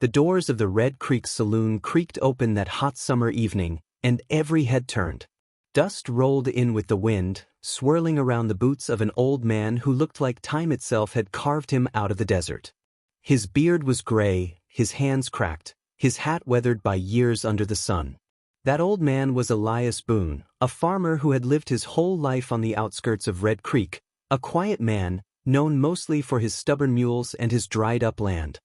The doors of the Red Creek saloon creaked open that hot summer evening, and every head turned. Dust rolled in with the wind, swirling around the boots of an old man who looked like time itself had carved him out of the desert. His beard was gray, his hands cracked, his hat weathered by years under the sun. That old man was Elias Boone, a farmer who had lived his whole life on the outskirts of Red Creek, a quiet man, known mostly for his stubborn mules and his dried-up land.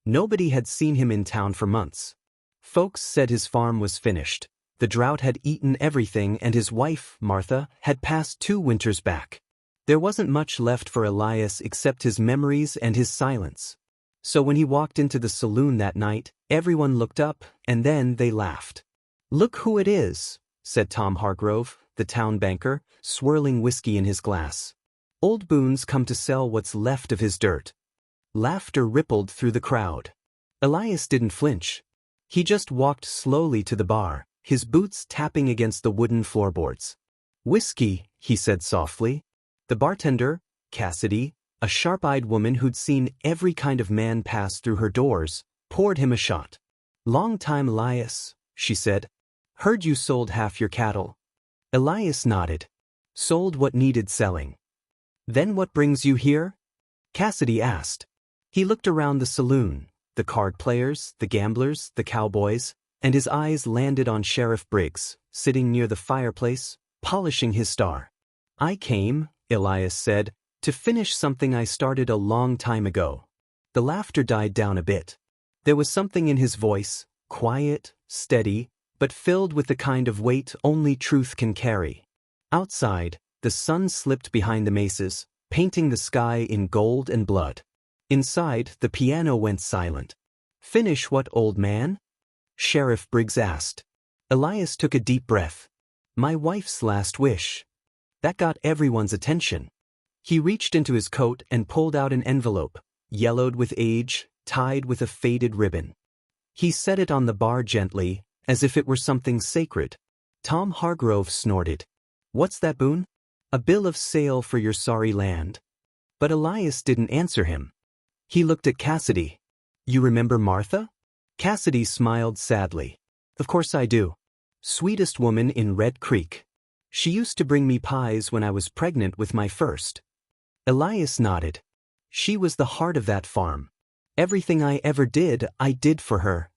Nobody had seen him in town for months. Folks said his farm was finished. The drought had eaten everything, and his wife, Martha, had passed 2 winters back. There wasn't much left for Elias except his memories and his silence. So when he walked into the saloon that night, everyone looked up, and then they laughed. "Look who it is," said Tom Hargrove, the town banker, swirling whiskey in his glass. "Old Boone's come to sell what's left of his dirt." Laughter rippled through the crowd. Elias didn't flinch. He just walked slowly to the bar, his boots tapping against the wooden floorboards. "Whiskey," he said softly. The bartender, Cassidy, a sharp-eyed woman who'd seen every kind of man pass through her doors, poured him a shot. "Long time, Elias," she said. "Heard you sold half your cattle." Elias nodded. "Sold what needed selling." "Then what brings you here?" Cassidy asked. He looked around the saloon, the card players, the gamblers, the cowboys, and his eyes landed on Sheriff Briggs, sitting near the fireplace, polishing his star. "I came," Elias said, "to finish something I started a long time ago." The laughter died down a bit. There was something in his voice, quiet, steady, but filled with the kind of weight only truth can carry. Outside, the sun slipped behind the mesas, painting the sky in gold and blood. Inside, the piano went silent. "Finish what, old man?" Sheriff Briggs asked. Elias took a deep breath. "My wife's last wish." That got everyone's attention. He reached into his coat and pulled out an envelope, yellowed with age, tied with a faded ribbon. He set it on the bar gently, as if it were something sacred. Tom Hargrove snorted. "What's that, Boone?" "A bill of sale for your sorry land." But Elias didn't answer him. He looked at Cassidy. "You remember Martha?" Cassidy smiled sadly. "Of course I do. Sweetest woman in Red Creek. She used to bring me pies when I was pregnant with my first." Elias nodded. "She was the heart of that farm. Everything I ever did, I did for her."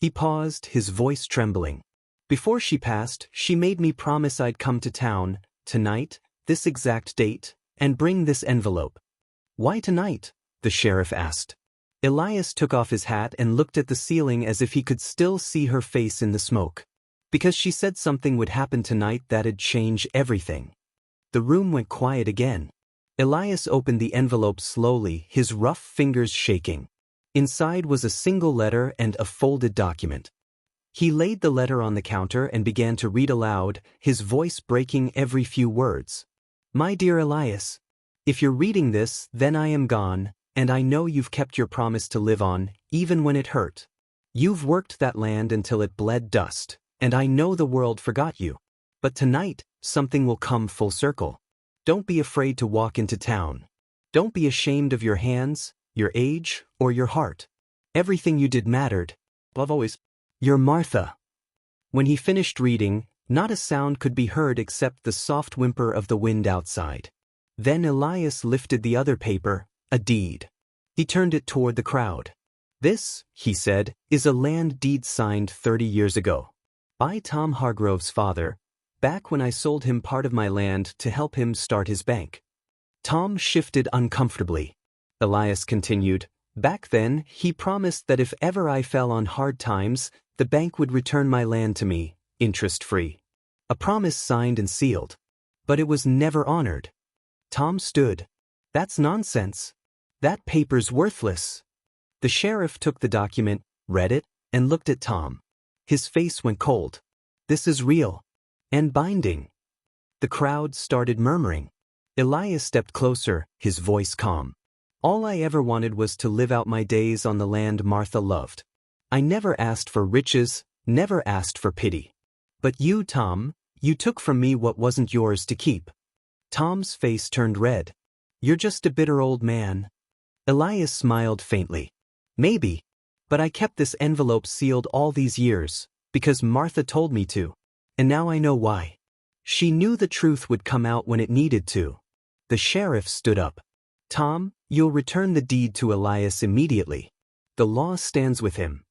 He paused, his voice trembling. "Before she passed, she made me promise I'd come to town, tonight, this exact date, and bring this envelope." "Why tonight?" the sheriff asked. Elias took off his hat and looked at the ceiling as if he could still see her face in the smoke. "Because she said something would happen tonight that'd change everything." The room went quiet again. Elias opened the envelope slowly, his rough fingers shaking. Inside was a single letter and a folded document. He laid the letter on the counter and began to read aloud, his voice breaking every few words. "My dear Elias, if you're reading this, then I am gone, and I know you've kept your promise to live on, even when it hurt. You've worked that land until it bled dust, and I know the world forgot you. But tonight, something will come full circle. Don't be afraid to walk into town. Don't be ashamed of your hands, your age, or your heart. Everything you did mattered. Love always. You're Martha." When he finished reading, not a sound could be heard except the soft whimper of the wind outside. Then Elias lifted the other paper, a deed. He turned it toward the crowd. "This," he said, "is a land deed signed 30 years ago. By Tom Hargrove's father, back when I sold him part of my land to help him start his bank." Tom shifted uncomfortably. Elias continued, "Back then, he promised that if ever I fell on hard times, the bank would return my land to me, interest-free. A promise signed and sealed. But it was never honored." Tom stood. "That's nonsense. That paper's worthless." The sheriff took the document, read it, and looked at Tom. His face went cold. "This is real. And binding." The crowd started murmuring. Elias stepped closer, his voice calm. "All I ever wanted was to live out my days on the land Martha loved. I never asked for riches, never asked for pity. But you, Tom, you took from me what wasn't yours to keep." Tom's face turned red. "You're just a bitter old man." Elias smiled faintly. "Maybe. But I kept this envelope sealed all these years, because Martha told me to. And now I know why. She knew the truth would come out when it needed to. The sheriff stood up. Tom, you'll return the deed to Elias immediately. The law stands with him.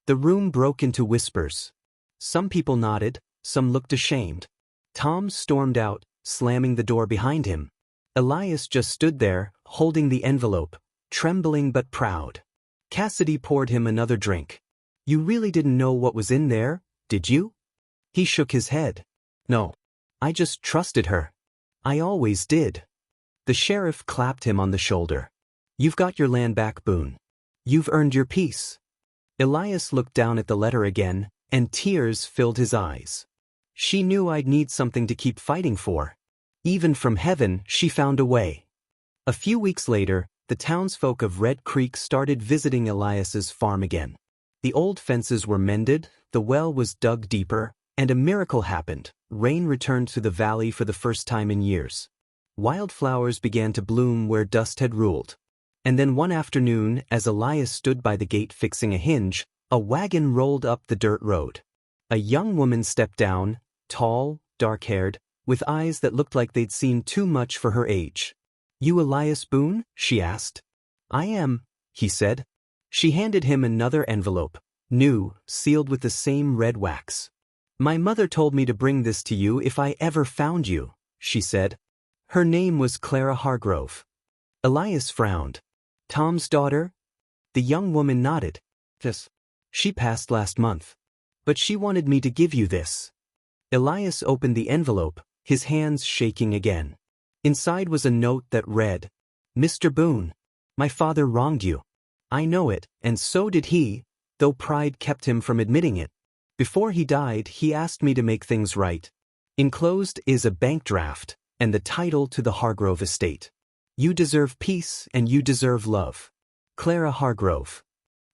The room broke into whispers. Some people nodded, some looked ashamed. Tom stormed out, slamming the door behind him. Elias just stood there, holding the envelope, trembling but proud. Cassidy poured him another drink. You really didn't know what was in there, did you? He shook his head. No. I just trusted her. I always did. The sheriff clapped him on the shoulder. You've got your land back, Boone. You've earned your peace. Elias looked down at the letter again, and tears filled his eyes. She knew I'd need something to keep fighting for. Even from heaven, she found a way. A few weeks later, the townsfolk of Red Creek started visiting Elias's farm again. The old fences were mended, the well was dug deeper, and a miracle happened. Rain returned to the valley for the first time in years. Wildflowers began to bloom where dust had ruled. And then one afternoon, as Elias stood by the gate fixing a hinge, a wagon rolled up the dirt road. A young woman stepped down, tall, dark-haired, with eyes that looked like they'd seen too much for her age. You Elias Boone? She asked. I am, he said. She handed him another envelope, new, sealed with the same red wax. My mother told me to bring this to you if I ever found you, she said. Her name was Clara Hargrove. Elias frowned. Tom's daughter? The young woman nodded. Yes. She passed last month. But she wanted me to give you this. Elias opened the envelope, his hands shaking again. Inside was a note that read, Mr. Boone, my father wronged you. I know it, and so did he, though pride kept him from admitting it. Before he died, he asked me to make things right. Enclosed is a bank draft, and the title to the Hargrove estate. You deserve peace and you deserve love. Clara Hargrove.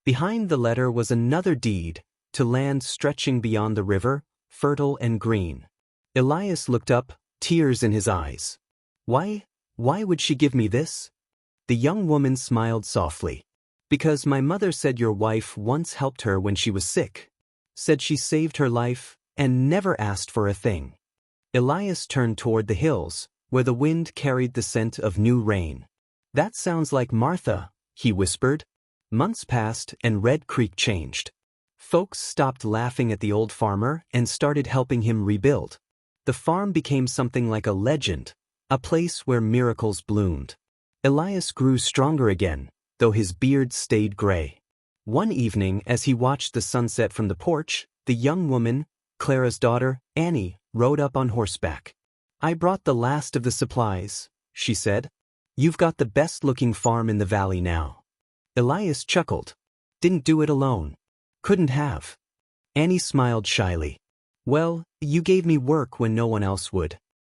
Behind the letter was another deed, to land stretching beyond the river, fertile and green. Elias looked up, tears in his eyes. Why would she give me this? The young woman smiled softly. Because my mother said your wife once helped her when she was sick. Said she saved her life, and never asked for a thing. Elias turned toward the hills, where the wind carried the scent of new rain. That sounds like Martha, he whispered. Months passed and Red Creek changed. Folks stopped laughing at the old farmer and started helping him rebuild. The farm became something like a legend, a place where miracles bloomed. Elias grew stronger again, though his beard stayed gray. One evening, as he watched the sunset from the porch, the young woman, Clara's daughter, Annie, rode up on horseback. I brought the last of the supplies, she said. You've got the best-looking farm in the valley now. Elias chuckled. Didn't do it alone. Couldn't have. Annie smiled shyly. Well, you gave me work when no one else would.